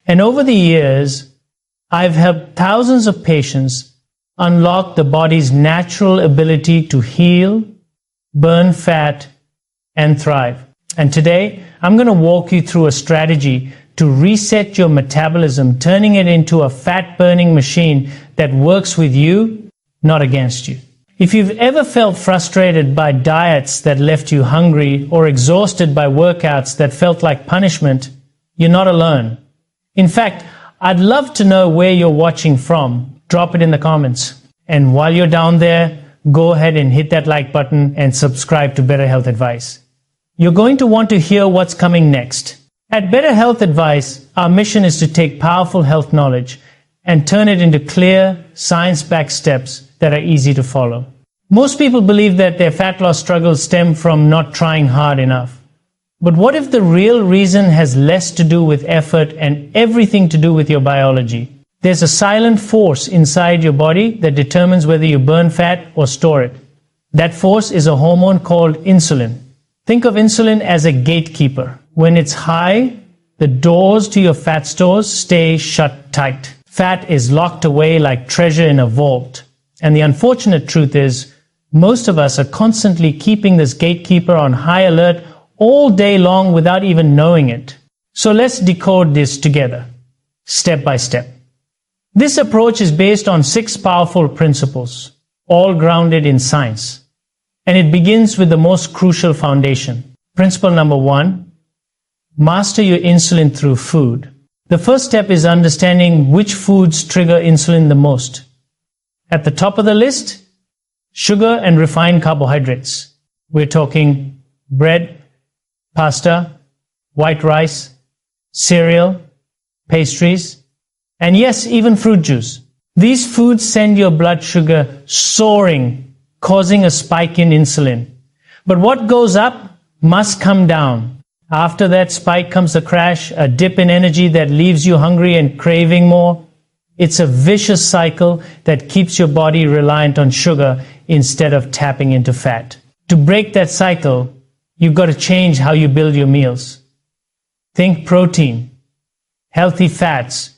And over the years, I've helped thousands of patients unlock the body's natural ability to heal, burn fat, and thrive. And today, I'm going to walk you through a strategy to reset your metabolism, turning it into a fat-burning machine that works with you, not against you. If you've ever felt frustrated by diets that left you hungry or exhausted by workouts that felt like punishment, you're not alone. In fact, I'd love to know where you're watching from. Drop it in the comments. And while you're down there, go ahead and hit that like button and subscribe to Better Health Advice. You're going to want to hear what's coming next. At Better Health Advice, our mission is to take powerful health knowledge and turn it into clear, science-backed steps that are easy to follow. Most people believe that their fat loss struggles stem from not trying hard enough. But what if the real reason has less to do with effort and everything to do with your biology? There's a silent force inside your body that determines whether you burn fat or store it. That force is a hormone called insulin. Think of insulin as a gatekeeper. When it's high, the doors to your fat stores stay shut tight. Fat is locked away like treasure in a vault. And the unfortunate truth is, most of us are constantly keeping this gatekeeper on high alert all day long without even knowing it. So let's decode this together, step by step. This approach is based on 6 powerful principles, all grounded in science. And it begins with the most crucial foundation. Principle number 1, master your insulin through food. The first step is understanding which foods trigger insulin the most. At the top of the list, sugar and refined carbohydrates. We're talking bread, pasta, white rice, cereal, pastries, and yes, even fruit juice. These foods send your blood sugar soaring, causing a spike in insulin. But what goes up must come down. After that spike comes a crash, a dip in energy that leaves you hungry and craving more. It's a vicious cycle that keeps your body reliant on sugar instead of tapping into fat. To break that cycle, you've got to change how you build your meals. Think protein, healthy fats,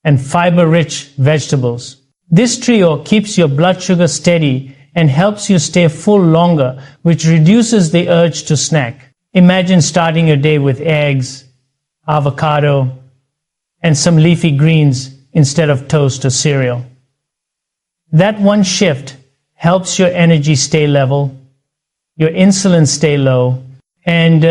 and fiber-rich vegetables. This trio keeps your blood sugar steady and helps you stay full longer, which reduces the urge to snack. Imagine starting your day with eggs, avocado, and some leafy greens instead of toast or cereal. That one shift helps your energy stay level, your insulin stay low, and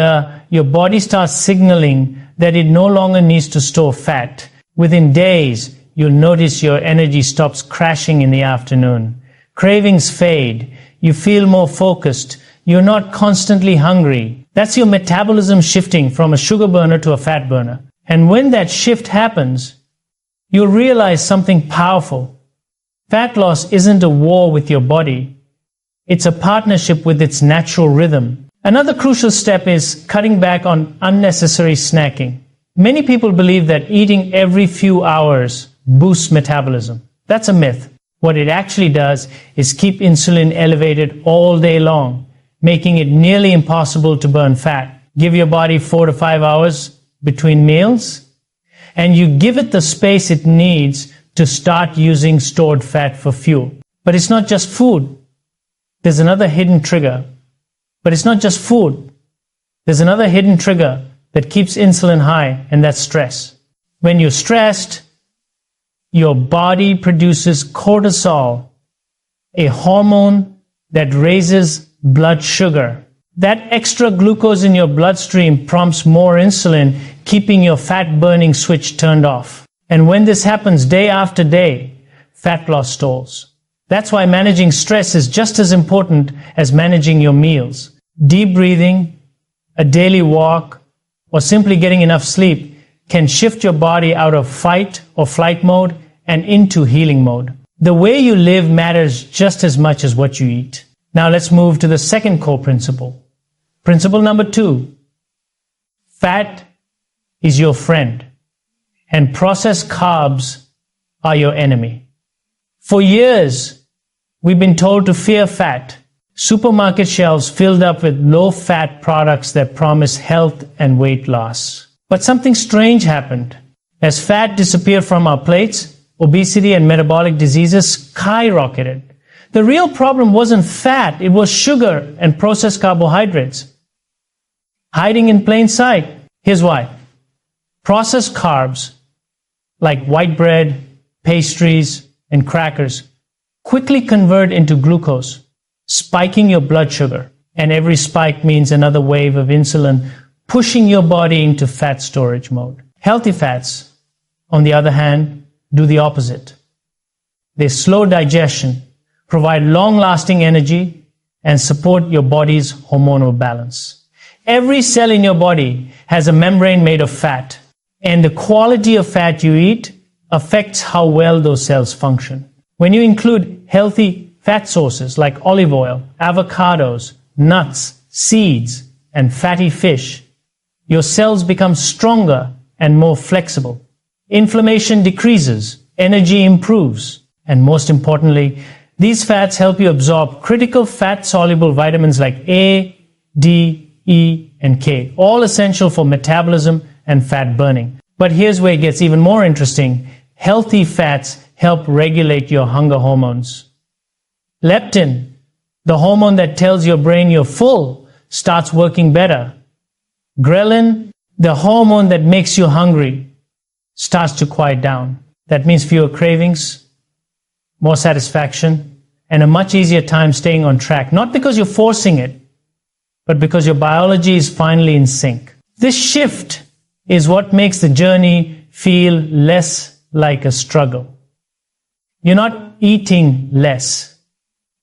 your body starts signaling that it no longer needs to store fat. Within days, you'll notice your energy stops crashing in the afternoon. Cravings fade. You feel more focused. You're not constantly hungry. That's your metabolism shifting from a sugar burner to a fat burner. And when that shift happens, you'll realize something powerful. Fat loss isn't a war with your body. It's a partnership with its natural rhythm. Another crucial step is cutting back on unnecessary snacking. Many people believe that eating every few hours boosts metabolism. That's a myth. What it actually does is keep insulin elevated all day long, making it nearly impossible to burn fat. Give your body 4 to 5 hours between meals, and you give it the space it needs to start using stored fat for fuel. But it's not just food. There's another hidden trigger. But it's not just food. There's another hidden trigger that keeps insulin high, and that's stress. When you're stressed, your body produces cortisol, a hormone that raises blood sugar. That extra glucose in your bloodstream prompts more insulin, keeping your fat-burning switch turned off. And when this happens day after day, fat loss stalls. That's why managing stress is just as important as managing your meals. Deep breathing, a daily walk, or simply getting enough sleep can shift your body out of fight or flight mode and into healing mode. The way you live matters just as much as what you eat. Now let's move to the second core principle. Principle number 2. Fat is your friend, and processed carbs are your enemy. For years, we've been told to fear fat. Supermarket shelves filled up with low-fat products that promise health and weight loss. But something strange happened. As fat disappeared from our plates, obesity and metabolic diseases skyrocketed. The real problem wasn't fat, it was sugar and processed carbohydrates. Hiding in plain sight. Here's why. Processed carbs, like white bread, pastries, and crackers, quickly convert into glucose, spiking your blood sugar. And every spike means another wave of insulin, pushing your body into fat storage mode. Healthy fats, on the other hand, do the opposite. They slow digestion, provide long-lasting energy, and support your body's hormonal balance. Every cell in your body has a membrane made of fat, and the quality of fat you eat affects how well those cells function. When you include healthy fat sources like olive oil, avocados, nuts, seeds, and fatty fish, your cells become stronger and more flexible. Inflammation decreases, energy improves, and most importantly, these fats help you absorb critical fat-soluble vitamins like A, D, E, and K, all essential for metabolism and fat burning. But here's where it gets even more interesting. Healthy fats help regulate your hunger hormones. Leptin, the hormone that tells your brain you're full, starts working better. Ghrelin, the hormone that makes you hungry, starts to quiet down. That means fewer cravings, more satisfaction, and a much easier time staying on track. Not because you're forcing it, but because your biology is finally in sync. This shift is what makes the journey feel less like a struggle. You're not eating less.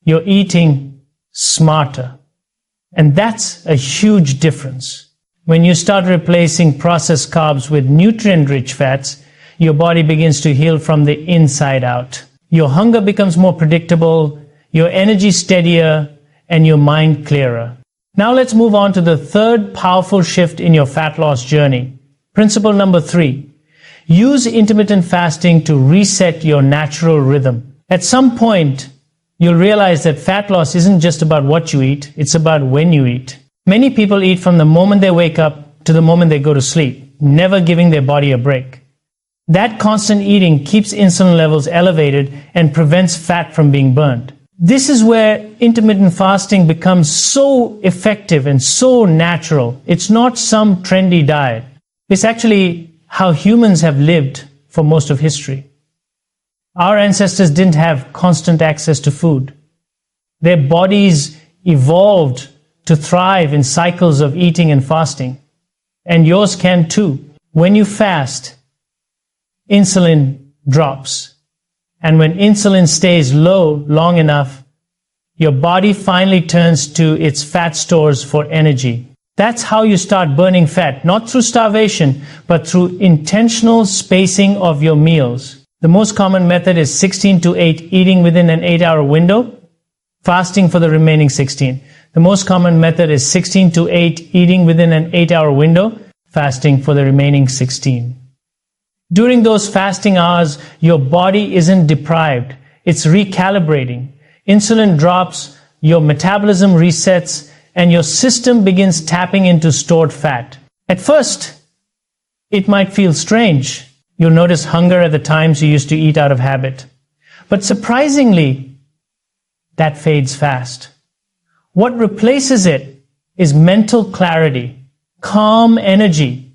You're eating smarter. And that's a huge difference. When you start replacing processed carbs with nutrient-rich fats, your body begins to heal from the inside out. Your hunger becomes more predictable, your energy steadier, and your mind clearer. Now let's move on to the third powerful shift in your fat loss journey. Principle number 3. Use intermittent fasting to reset your natural rhythm. At some point, you'll realize that fat loss isn't just about what you eat, it's about when you eat. Many people eat from the moment they wake up to the moment they go to sleep, never giving their body a break. That constant eating keeps insulin levels elevated and prevents fat from being burned. This is where intermittent fasting becomes so effective and so natural. It's not some trendy diet. It's actually how humans have lived for most of history. Our ancestors didn't have constant access to food. Their bodies evolved to thrive in cycles of eating and fasting. And yours can too. When you fast, insulin drops. And when insulin stays low long enough, your body finally turns to its fat stores for energy. That's how you start burning fat, not through starvation, but through intentional spacing of your meals. The most common method is 16 to 8, eating within an 8-hour window, fasting for the remaining 16. The most common method is 16 to 8, eating within an 8-hour window, fasting for the remaining 16. During those fasting hours, your body isn't deprived. It's recalibrating. Insulin drops, your metabolism resets, and your system begins tapping into stored fat. At first, it might feel strange. You'll notice hunger at the times you used to eat out of habit. But surprisingly, that fades fast. What replaces it is mental clarity, calm energy,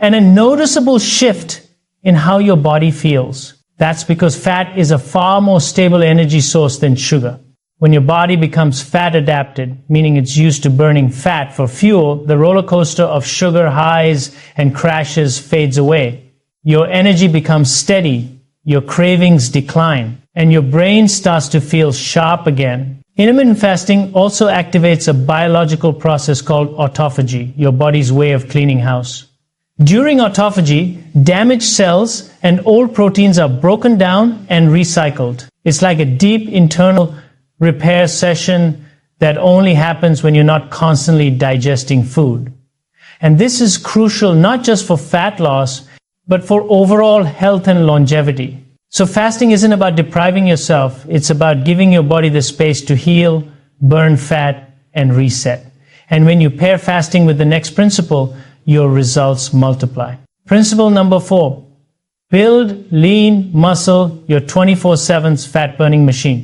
and a noticeable shift in how your body feels. That's because fat is a far more stable energy source than sugar. When your body becomes fat adapted, meaning it's used to burning fat for fuel, the roller coaster of sugar highs and crashes fades away. Your energy becomes steady, your cravings decline, and your brain starts to feel sharp again. Intermittent fasting also activates a biological process called autophagy, your body's way of cleaning house. During autophagy, damaged cells and old proteins are broken down and recycled. It's like a deep internal repair session that only happens when you're not constantly digesting food. And this is crucial not just for fat loss, but for overall health and longevity. So fasting isn't about depriving yourself, it's about giving your body the space to heal, burn fat, and reset. And when you pair fasting with the next principle, your results multiply. Principle number 4, Build lean muscle, your 24/7 fat-burning machine.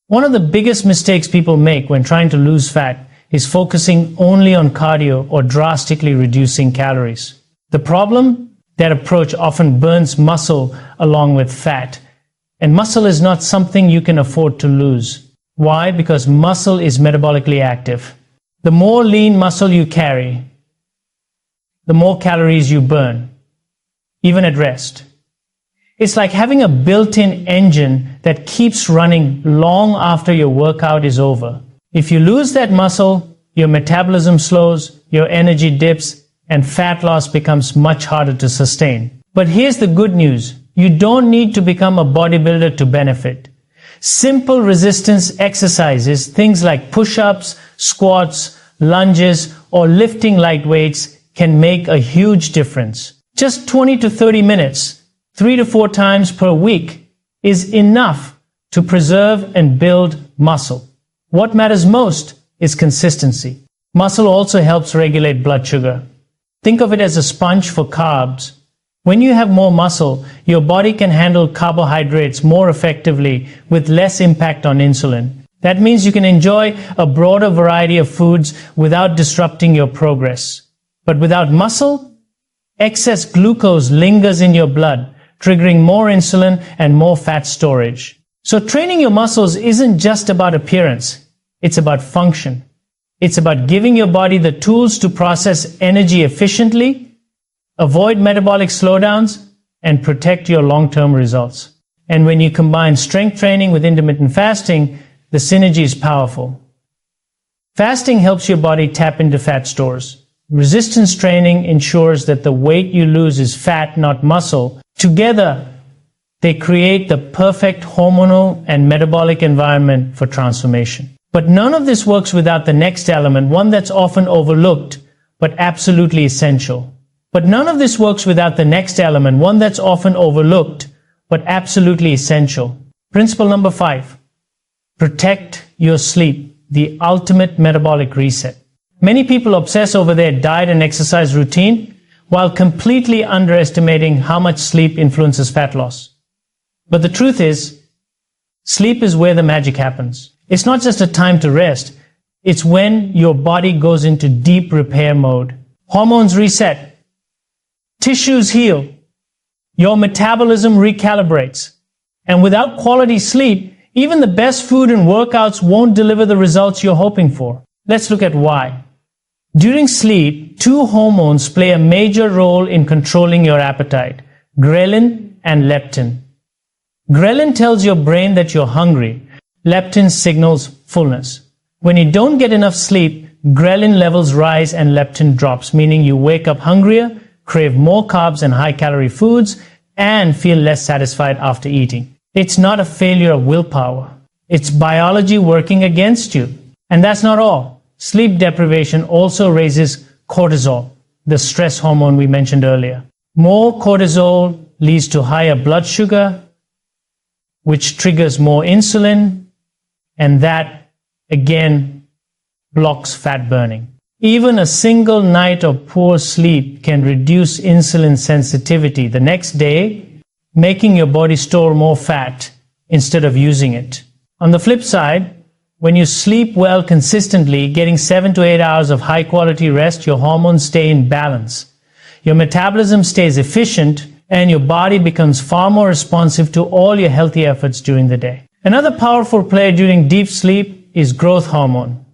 One of the biggest mistakes people make when trying to lose fat is focusing only on cardio or drastically reducing calories. The problem? That approach often burns muscle along with fat, and muscle is not something you can afford to lose. Why? Because muscle is metabolically active. The more lean muscle you carry, the more calories you burn, even at rest. It's like having a built-in engine that keeps running long after your workout is over. If you lose that muscle, your metabolism slows, your energy dips, and fat loss becomes much harder to sustain. But here's the good news. You don't need to become a bodybuilder to benefit. Simple resistance exercises, things like push-ups, squats, lunges, or lifting light weights can make a huge difference. Just 20 to 30 minutes, 3 to 4 times per week is enough to preserve and build muscle. What matters most is consistency. Muscle also helps regulate blood sugar. Think of it as a sponge for carbs. When you have more muscle, your body can handle carbohydrates more effectively with less impact on insulin. That means you can enjoy a broader variety of foods without disrupting your progress. But without muscle, excess glucose lingers in your blood, triggering more insulin and more fat storage. So training your muscles isn't just about appearance, it's about function. It's about giving your body the tools to process energy efficiently, avoid metabolic slowdowns, and protect your long-term results. And when you combine strength training with intermittent fasting, the synergy is powerful. Fasting helps your body tap into fat stores. Resistance training ensures that the weight you lose is fat, not muscle. Together, they create the perfect hormonal and metabolic environment for transformation. But none of this works without the next element, one that's often overlooked, but absolutely essential. Principle number 5. Protect your sleep, the ultimate metabolic reset. Many people obsess over their diet and exercise routine while completely underestimating how much sleep influences fat loss. But the truth is, sleep is where the magic happens. It's not just a time to rest. It's when your body goes into deep repair mode. Hormones reset. Tissues heal. Your metabolism recalibrates. And without quality sleep, even the best food and workouts won't deliver the results you're hoping for. Let's look at why. During sleep, 2 hormones play a major role in controlling your appetite: ghrelin and leptin. Ghrelin tells your brain that you're hungry. Leptin signals fullness. When you don't get enough sleep, ghrelin levels rise and leptin drops, meaning you wake up hungrier, crave more carbs and high-calorie foods, and feel less satisfied after eating. It's not a failure of willpower. It's biology working against you. And that's not all. Sleep deprivation also raises cortisol, the stress hormone we mentioned earlier. More cortisol leads to higher blood sugar, which triggers more insulin, and that, again, blocks fat burning. Even a single night of poor sleep can reduce insulin sensitivity the next day, making your body store more fat instead of using it. On the flip side, when you sleep well consistently, getting 7 to 8 hours of high-quality rest, your hormones stay in balance. Your metabolism stays efficient, and your body becomes far more responsive to all your healthy efforts during the day. Another powerful player during deep sleep is growth hormone.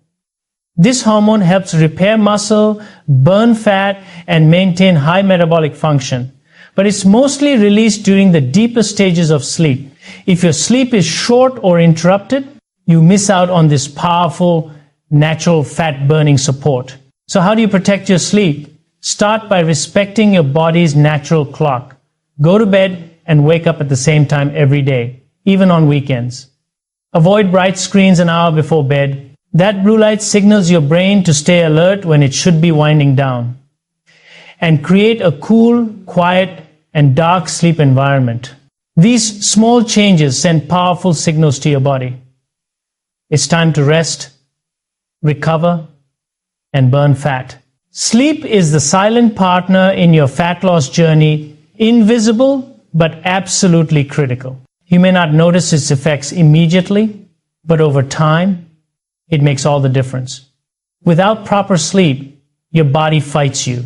This hormone helps repair muscle, burn fat, and maintain high metabolic function. But it's mostly released during the deeper stages of sleep. If your sleep is short or interrupted, you miss out on this powerful, natural fat-burning support. So how do you protect your sleep? Start by respecting your body's natural clock. Go to bed and wake up at the same time every day, even on weekends. Avoid bright screens an hour before bed. That blue light signals your brain to stay alert when it should be winding down. And create a cool, quiet, and dark sleep environment. These small changes send powerful signals to your body. It's time to rest, recover, and burn fat. Sleep is the silent partner in your fat loss journey, invisible but absolutely critical. You may not notice its effects immediately, but over time, it makes all the difference. Without proper sleep, your body fights you.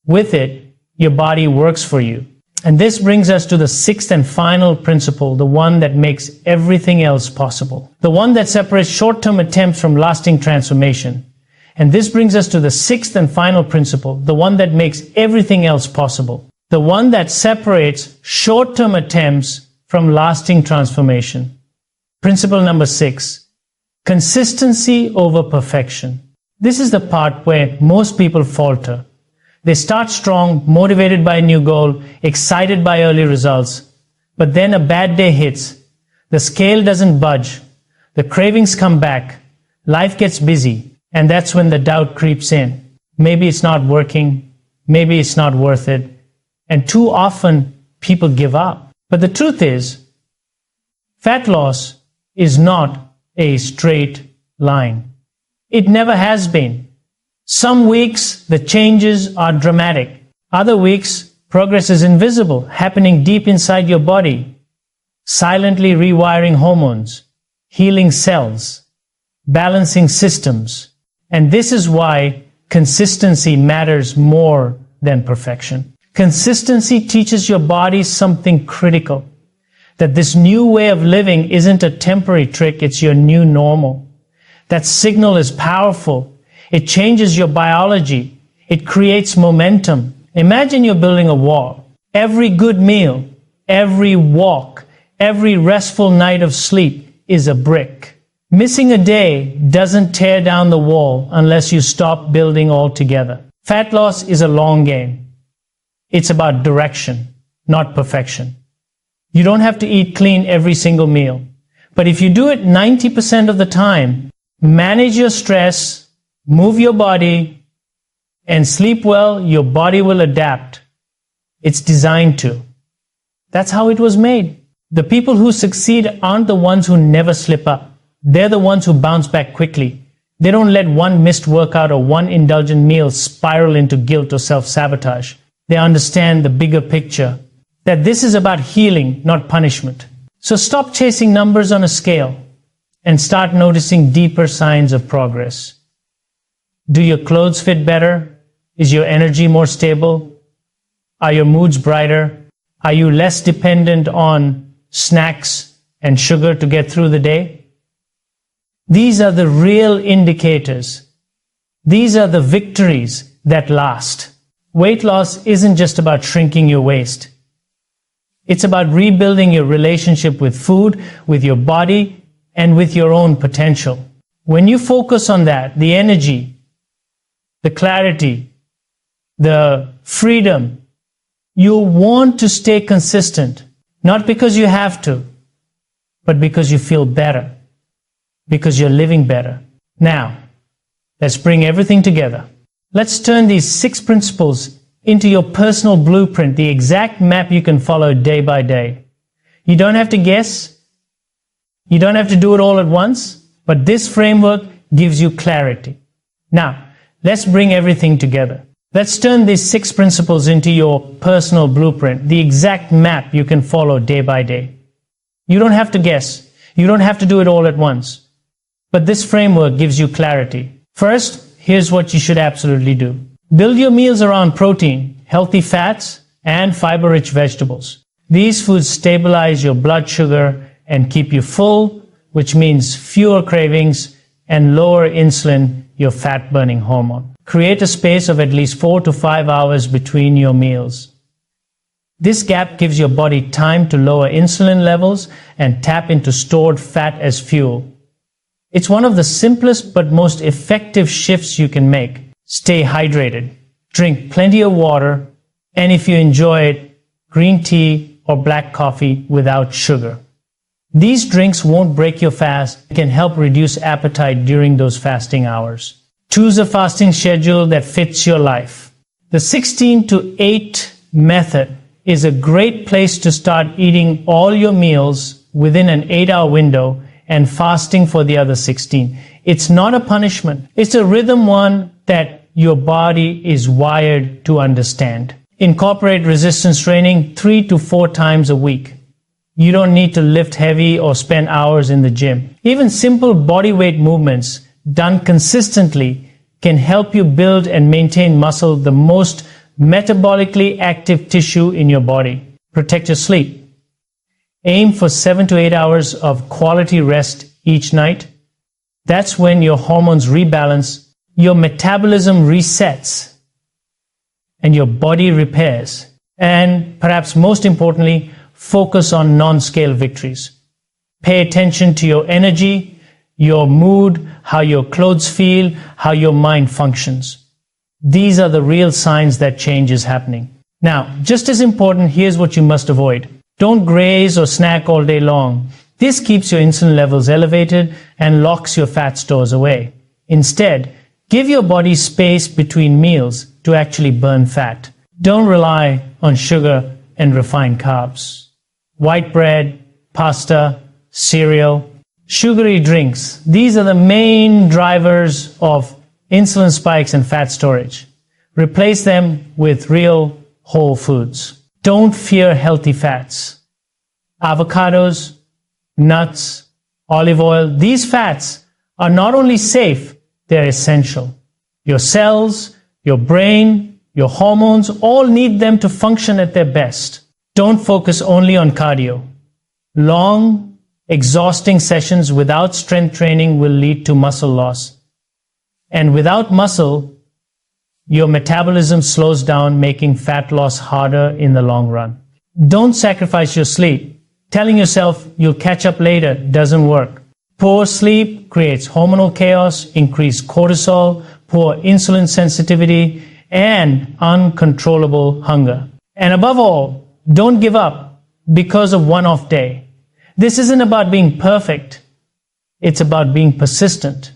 With it, your body works for you. And this brings us to the sixth and final principle, the one that makes everything else possible. The one that separates short-term attempts from lasting transformation. And this brings us to the sixth and final principle, the one that makes everything else possible. The one that separates short-term attempts from lasting transformation. Principle number 6, consistency over perfection. This is the part where most people falter. They start strong, motivated by a new goal, excited by early results, but then a bad day hits. The scale doesn't budge. The cravings come back. Life gets busy, and that's when the doubt creeps in. Maybe it's not working. Maybe it's not worth it. And too often, people give up. But the truth is, fat loss is not a straight line. It never has been. Some weeks, the changes are dramatic. Other weeks, progress is invisible, happening deep inside your body, silently rewiring hormones, healing cells, balancing systems. And this is why consistency matters more than perfection. Consistency teaches your body something critical, that this new way of living isn't a temporary trick, it's your new normal. That signal is powerful. It changes your biology. It creates momentum. Imagine you're building a wall. Every good meal, every walk, every restful night of sleep is a brick. Missing a day doesn't tear down the wall unless you stop building altogether. Fat loss is a long game. It's about direction, not perfection. You don't have to eat clean every single meal. But if you do it 90% of the time, manage your stress, move your body, and sleep well, your body will adapt. It's designed to. That's how it was made. The people who succeed aren't the ones who never slip up. They're the ones who bounce back quickly. They don't let one missed workout or one indulgent meal spiral into guilt or self-sabotage. They understand the bigger picture, that this is about healing, not punishment. So stop chasing numbers on a scale and start noticing deeper signs of progress. Do your clothes fit better? Is your energy more stable? Are your moods brighter? Are you less dependent on snacks and sugar to get through the day? These are the real indicators. These are the victories that last. Weight loss isn't just about shrinking your waist. It's about rebuilding your relationship with food, with your body, and with your own potential. When you focus on that, the energy, the clarity, the freedom, you'll want to stay consistent, not because you have to, but because you feel better, because you're living better. Now, let's bring everything together. Let's turn these 6 principles into your personal blueprint, the exact map you can follow day by day. You don't have to guess. You don't have to do it all at once, but this framework gives you clarity. Now, let's bring everything together. Let's turn these 6 principles into your personal blueprint, the exact map you can follow day by day. You don't have to guess. You don't have to do it all at once. But this framework gives you clarity. First, here's what you should absolutely do. Build your meals around protein, healthy fats, and fiber-rich vegetables. These foods stabilize your blood sugar and keep you full, which means fewer cravings and lower insulin, your fat-burning hormone. Create a space of at least 4 to 5 hours between your meals. This gap gives your body time to lower insulin levels and tap into stored fat as fuel. It's one of the simplest but most effective shifts you can make. Stay hydrated, drink plenty of water, and if you enjoy it, green tea or black coffee without sugar. These drinks won't break your fast and can help reduce appetite during those fasting hours. Choose a fasting schedule that fits your life. The 16 to 8 method is a great place to start eating all your meals within an 8-hour window and fasting for the other 16. It's not a punishment. It's a rhythm one that your body is wired to understand. Incorporate resistance training 3 to 4 times a week. You don't need to lift heavy or spend hours in the gym. Even simple body weight movements done consistently can help you build and maintain muscle, the most metabolically active tissue in your body. Protect your sleep. Aim for 7 to 8 hours of quality rest each night. That's when your hormones rebalance, your metabolism resets, and your body repairs. And perhaps most importantly, focus on non-scale victories. Pay attention to your energy, your mood, how your clothes feel, how your mind functions. These are the real signs that change is happening. Now, just as important, here's what you must avoid. Don't graze or snack all day long. This keeps your insulin levels elevated and locks your fat stores away. Instead, give your body space between meals to actually burn fat. Don't rely on sugar and refined carbs. White bread, pasta, cereal, sugary drinks. These are the main drivers of insulin spikes and fat storage. Replace them with real whole foods. Don't fear healthy fats. Avocados, nuts, olive oil, these fats are not only safe, they're essential. Your cells, your brain, your hormones all need them to function at their best. Don't focus only on cardio. Long, exhausting sessions without strength training will lead to muscle loss. And without muscle, your metabolism slows down, making fat loss harder in the long run. Don't sacrifice your sleep. Telling yourself you'll catch up later doesn't work. Poor sleep creates hormonal chaos, increased cortisol, poor insulin sensitivity, and uncontrollable hunger. And above all, don't give up because of one-off day. This isn't about being perfect. It's about being persistent.